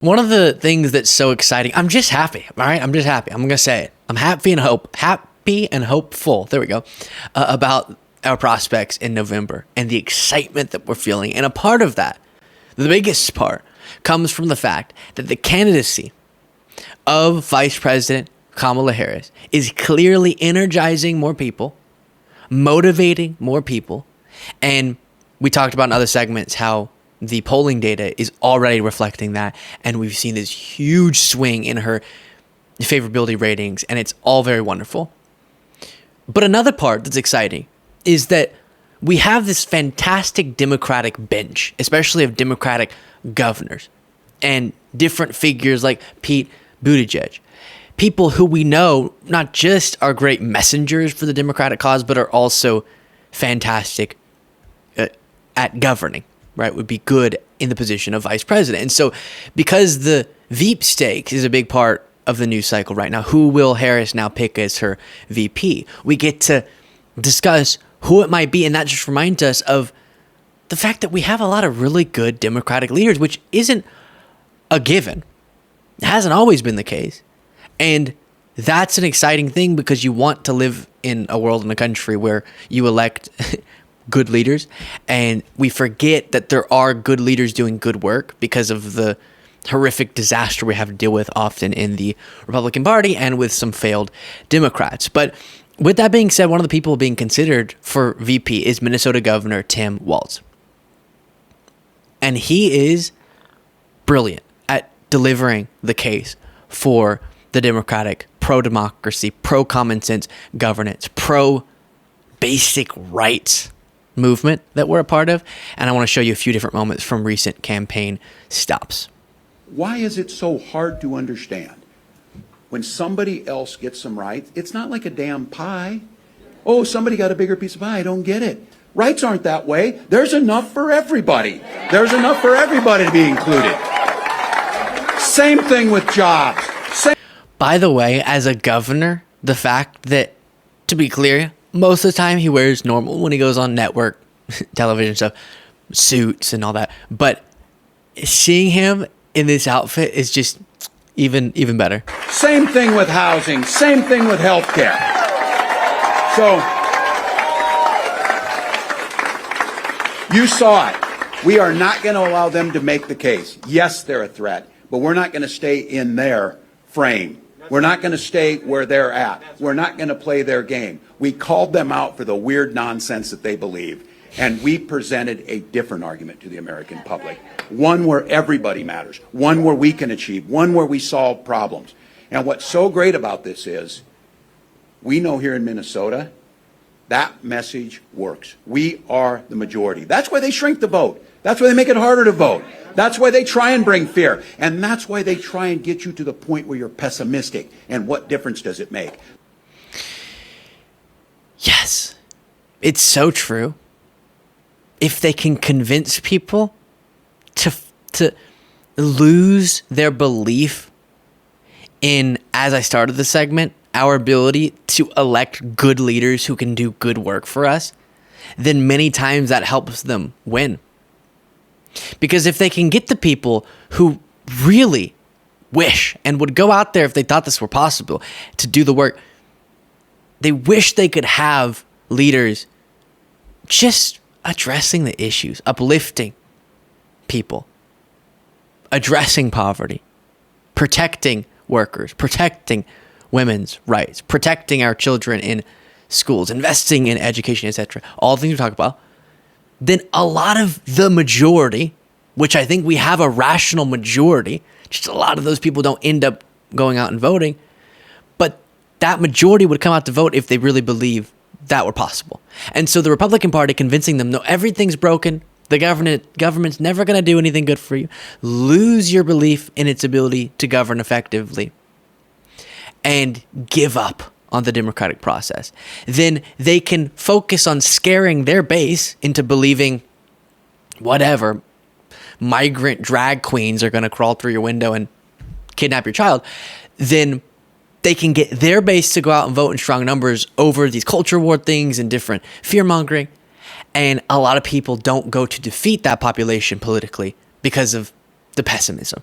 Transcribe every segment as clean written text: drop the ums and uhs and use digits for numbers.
One of the things that's so exciting, I'm just happy. All right, I'm just happy. I'm gonna say it. I'm happy and hopeful. There we go. About our prospects in November and the excitement that we're feeling. And a part of that, the biggest part, comes from the fact that the candidacy of Vice President Kamala Harris is clearly energizing more people, motivating more people, and we talked about in other segments how the polling data is already reflecting that, and we've seen this huge swing in her favorability ratings, and it's all very wonderful. But another part that's exciting is that we have this fantastic Democratic bench, especially of Democratic governors and different figures like Pete Buttigieg, people who we know not just are great messengers for the Democratic cause, but are also fantastic at governing, right? Would be good in the position of vice president. And so because the Veep stakes is a big part of the news cycle right now, who will Harris now pick as her VP? We get to discuss who it might be, and that just reminds us of the fact that we have a lot of really good Democratic leaders, which isn't a given. It hasn't always been the case. And that's an exciting thing because you want to live in a world, in a country where you elect good leaders, and we forget that there are good leaders doing good work because of the horrific disaster we have to deal with often in the Republican Party and with some failed Democrats. But with that being said, one of the people being considered for VP is Minnesota Governor Tim Walz. And he is brilliant at delivering the case for the Democratic pro-democracy, pro-common sense governance, pro-basic rights movement that we're a part of. And I want to show you a few different moments from recent campaign stops. Why is it so hard to understand? When somebody else gets some rights, it's not like a damn pie. Oh, somebody got a bigger piece of pie. I don't get it. Rights aren't that way. There's enough for everybody. There's enough for everybody to be included. Same thing with jobs. By the way, as a governor, the fact that, to be clear, most of the time he wears normal when he goes on network television stuff, suits and all that. But seeing him in this outfit is just even better. Same thing with housing. Same thing with healthcare. So you saw it. We are not going to allow them to make the case. Yes, they're a threat, but we're not going to stay in their frame. We're not going to stay where they're at. We're not going to play their game. We called them out for the weird nonsense that they believe, and we presented a different argument to the American public, one where everybody matters, one where we can achieve, one where we solve problems. And what's so great about this is we know here in Minnesota that message works. We are the majority. That's why they shrink the vote. That's why they make it harder to vote. That's why they try and bring fear. And that's why they try and get you to the point where you're pessimistic. And what difference does it make? Yes, it's so true. If they can convince people to lose their belief in, as I started the segment, our ability to elect good leaders who can do good work for us, then many times that helps them win. Because if they can get the people who really wish and would go out there if they thought this were possible to do the work, they wish they could have leaders just addressing the issues, uplifting people, addressing poverty, protecting workers, protecting women's rights, protecting our children in schools, investing in education, etc. All the things we talk about. Then a lot of the majority, which I think we have a rational majority, just a lot of those people don't end up going out and voting, but that majority would come out to vote if they really believe that were possible. And so the Republican Party convincing them, no, everything's broken, the government's never going to do anything good for you, lose your belief in its ability to govern effectively, and give up on the democratic process, then they can focus on scaring their base into believing whatever migrant drag queens are going to crawl through your window and kidnap your child. Then they can get their base to go out and vote in strong numbers over these culture war things and different fear mongering. And a lot of people don't go to defeat that population politically because of the pessimism.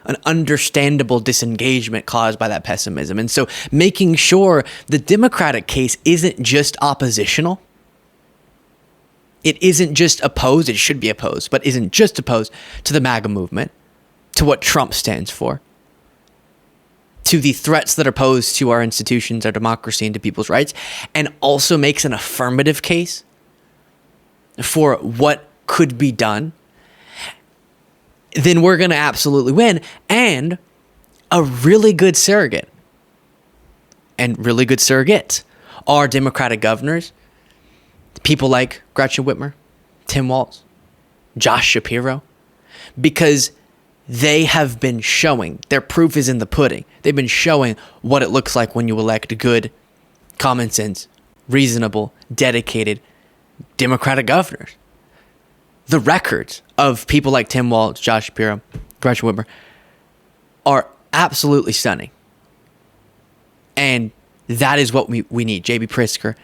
an understandable disengagement caused by that pessimism. And so making sure the Democratic case isn't just oppositional. It isn't just opposed, it should be opposed, but isn't just opposed to the MAGA movement, to what Trump stands for, to the threats that are posed to our institutions, our democracy, and to people's rights, and also makes an affirmative case for what could be done, then we're going to absolutely win. And a really good surrogate and really good surrogates are Democratic governors, people like Gretchen Whitmer, Tim Walz, Josh Shapiro, because they have been showing, their proof is in the pudding. They've been showing what it looks like when you elect good, common sense, reasonable, dedicated Democratic governors. The records of people like Tim Walz, Josh Shapiro, Gretchen Whitmer are absolutely stunning. And that is what we need. J.B. Pritzker,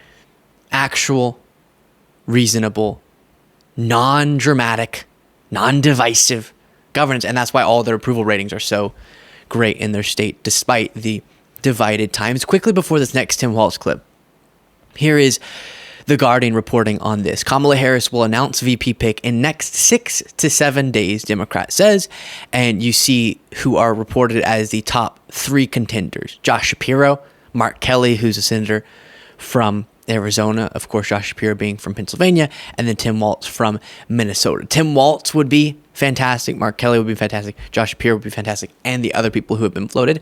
actual, reasonable, non-dramatic, non-divisive governance. And that's why all their approval ratings are so great in their state, despite the divided times. Quickly before this next Tim Walz clip, here is The Guardian reporting on this. Kamala Harris will announce VP pick in next 6 to 7 days, Democrat says. And you see who are reported as the top 3 contenders. Josh Shapiro, Mark Kelly, who's a senator from Arizona, of course, Josh Shapiro being from Pennsylvania, and then Tim Walz from Minnesota. Tim Walz would be fantastic. Mark Kelly would be fantastic. Josh Shapiro would be fantastic. And the other people who have been floated.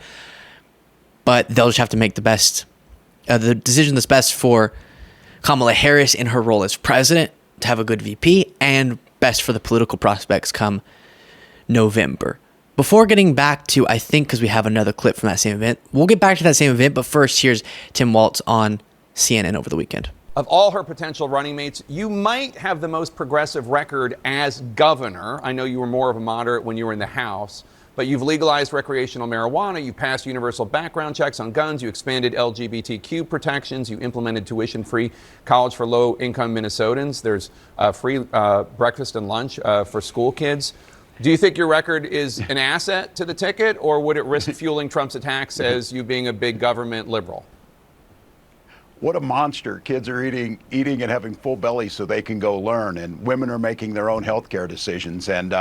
But they'll just have to make the decision that's best for Kamala Harris in her role as president to have a good VP, and best for the political prospects come November. Before getting back to, I think, because we have another clip from that same event, we'll get back to that same event, but first, here's Tim Walz on CNN over the weekend. Of all her potential running mates, you might have the most progressive record as governor. I know you were more of a moderate when you were in the House, but you've legalized recreational marijuana, you passed universal background checks on guns, you expanded LGBTQ protections, you implemented tuition-free college for low-income Minnesotans. There's free breakfast and lunch for school kids. Do you think your record is an asset to the ticket, or would it risk fueling Trump's attacks as you being a big government liberal? What a monster. Kids are eating and having full bellies so they can go learn, and women are making their own healthcare decisions. And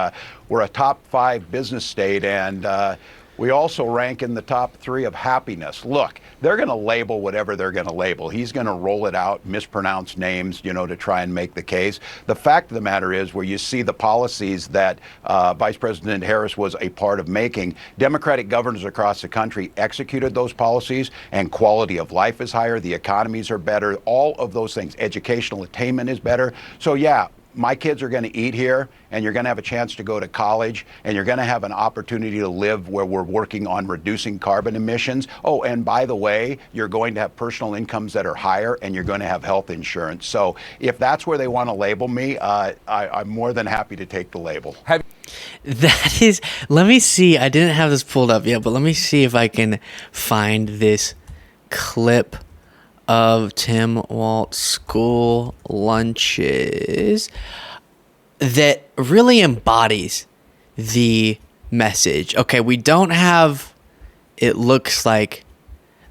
we're a top 5 business state, and we also rank in the top 3 of happiness. Look, they're going to label whatever they're going to label. He's going to roll it out, mispronounce names, to try and make the case. The fact of the matter is, where you see the policies that Vice President Harris was a part of making, Democratic governors across the country executed those policies, and quality of life is higher, the economies are better, all of those things. Educational attainment is better. So yeah, my kids are going to eat here, and you're going to have a chance to go to college, and you're going to have an opportunity to live where we're working on reducing carbon emissions. Oh, and by the way, you're going to have personal incomes that are higher, and you're going to have health insurance. So if that's where they want to label me, I'm more than happy to take the label. That is, let me see. I didn't have this pulled up yet, but let me see if I can find this clip of Tim Walz school lunches that really embodies the message. Okay, we don't have, it looks like,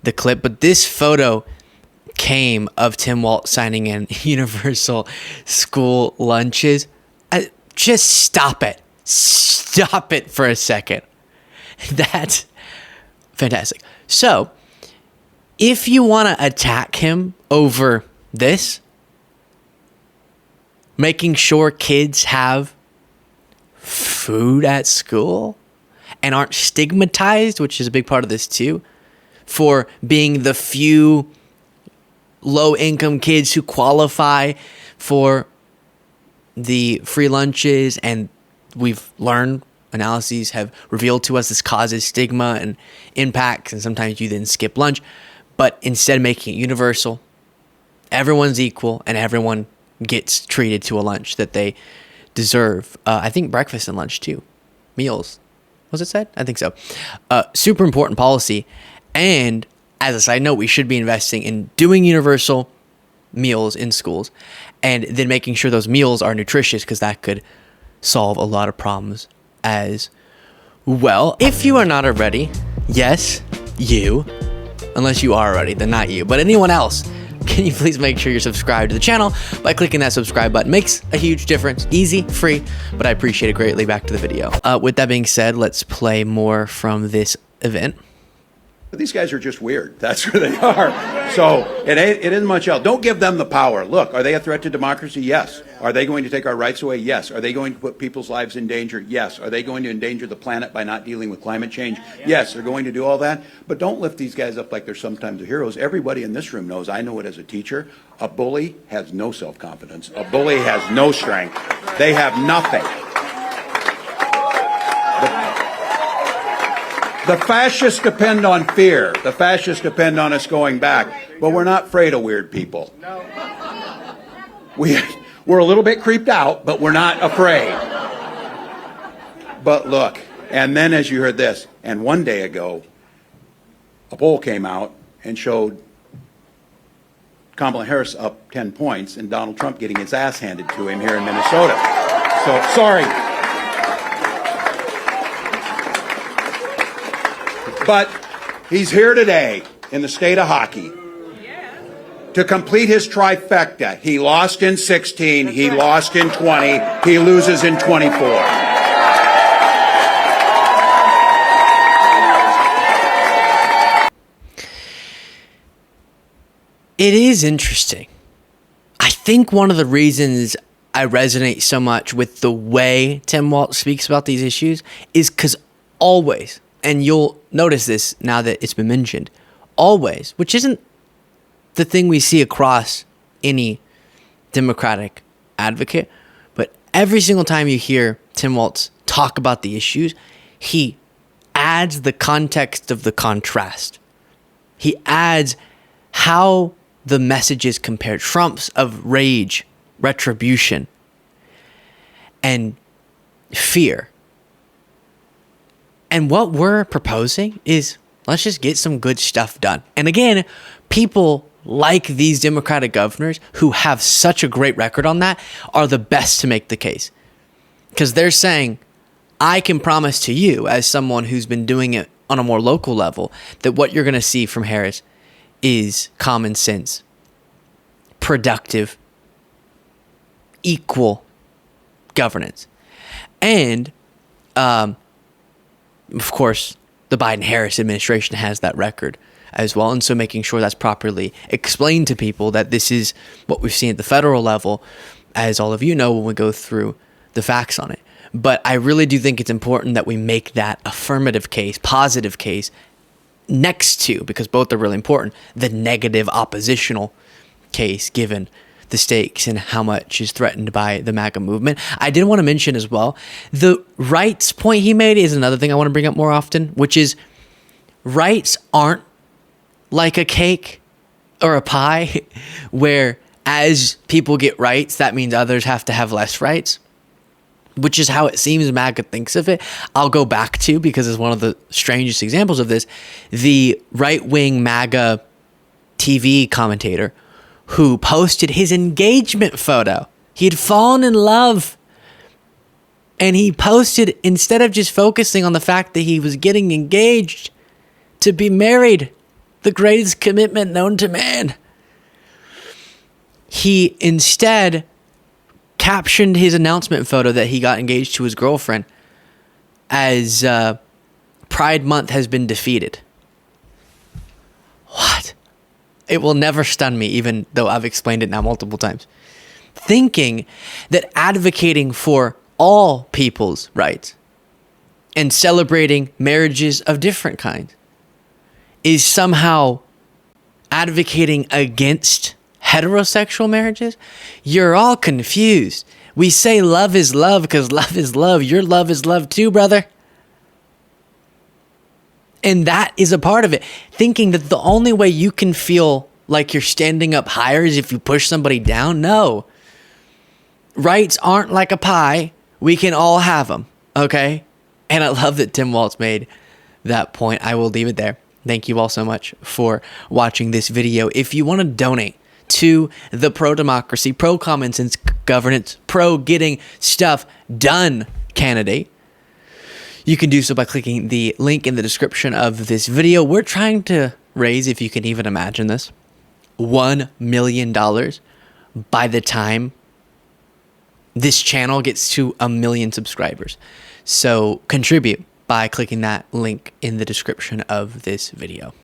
the clip, but this photo came of Tim Walz signing in universal school lunches. Just stop it. Stop it for a second. That's fantastic. So, if you want to attack him over this, making sure kids have food at school and aren't stigmatized, which is a big part of this too, for being the few low-income kids who qualify for the free lunches, and we've learned, analyses have revealed to us, this causes stigma and impacts, and sometimes you then skip lunch. But instead of making it universal, everyone's equal and everyone gets treated to a lunch that they deserve. I think breakfast and lunch too. Meals. Was it said? I think so. Super important policy. And as a side note, we should be investing in doing universal meals in schools and then making sure those meals are nutritious, because that could solve a lot of problems as Well, if you are not already, yes, you, unless you are already, then not you, but anyone else, can you please make sure you're subscribed to the channel by clicking that subscribe button? Makes a huge difference. Easy, free, but I appreciate it greatly. Back to the video. With that being said, let's play more from this event. But these guys are just weird. That's who they are. So it isn't much else. Don't give them the power. Look, are they a threat to democracy? Yes. Are they going to take our rights away? Yes. Are they going to put people's lives in danger? Yes. Are they going to endanger the planet by not dealing with climate change? Yes, they're going to do all that. But don't lift these guys up like they're sometimes the heroes. Everybody in this room knows, I know it as a teacher, a bully has no self-confidence. A bully has no strength. They have nothing. The fascists depend on fear. The fascists depend on us going back. But we're not afraid of weird people. We're a little bit creeped out, but we're not afraid. But look, and then as you heard this, and one day ago, a poll came out and showed Kamala Harris up 10 points and Donald Trump getting his ass handed to him here in Minnesota. So, sorry. But he's here today in the state of hockey to complete his trifecta. He lost in 16, he lost in 20, he loses in 24. It is interesting. I think one of the reasons I resonate so much with the way Tim Walz speaks about these issues is because always, and you'll notice this now that it's been mentioned, always, which isn't the thing we see across any Democratic advocate, but every single time you hear Tim Walz talk about the issues, he adds the context of the contrast. He adds how the messages compare. Trump's of rage, retribution, and fear. And what we're proposing is, let's just get some good stuff done. And again, people like these Democratic governors who have such a great record on that are the best to make the case. Because they're saying, I can promise to you, as someone who's been doing it on a more local level, that what you're going to see from Harris is common sense, productive, equal governance. And, of course, the Biden-Harris administration has that record as well. And so making sure that's properly explained to people that this is what we've seen at the federal level, as all of you know when we go through the facts on it. But I really do think it's important that we make that affirmative case, positive case, next to, because both are really important, the negative oppositional case given the stakes and how much is threatened by the MAGA movement. I did want to mention as well, the rights point he made is another thing I want to bring up more often, which is rights aren't like a cake or a pie where as people get rights, that means others have to have less rights, which is how it seems MAGA thinks of it. I'll go back to, because it's one of the strangest examples of this, the right-wing MAGA TV commentator who posted his engagement photo. He had fallen in love. And he posted, instead of just focusing on the fact that he was getting engaged to be married, the greatest commitment known to man, he instead captioned his announcement photo that he got engaged to his girlfriend as Pride Month has been defeated. What? It will never stun me, even though I've explained it now multiple times. Thinking that advocating for all people's rights and celebrating marriages of different kinds is somehow advocating against heterosexual marriages. You're all confused. We say love is love because love is love. Your love is love too, brother. And that is a part of it. Thinking that the only way you can feel like you're standing up higher is if you push somebody down. No. Rights aren't like a pie. We can all have them. Okay? And I love that Tim Walz made that point. I will leave it there. Thank you all so much for watching this video. If you want to donate to the pro-democracy, pro-common sense governance, pro-getting stuff done candidate, You can do so by clicking the link in the description of this video. We're trying to raise, if you can even imagine this, $1 million by the time this channel gets to 1 million subscribers. So contribute by clicking that link in the description of this video.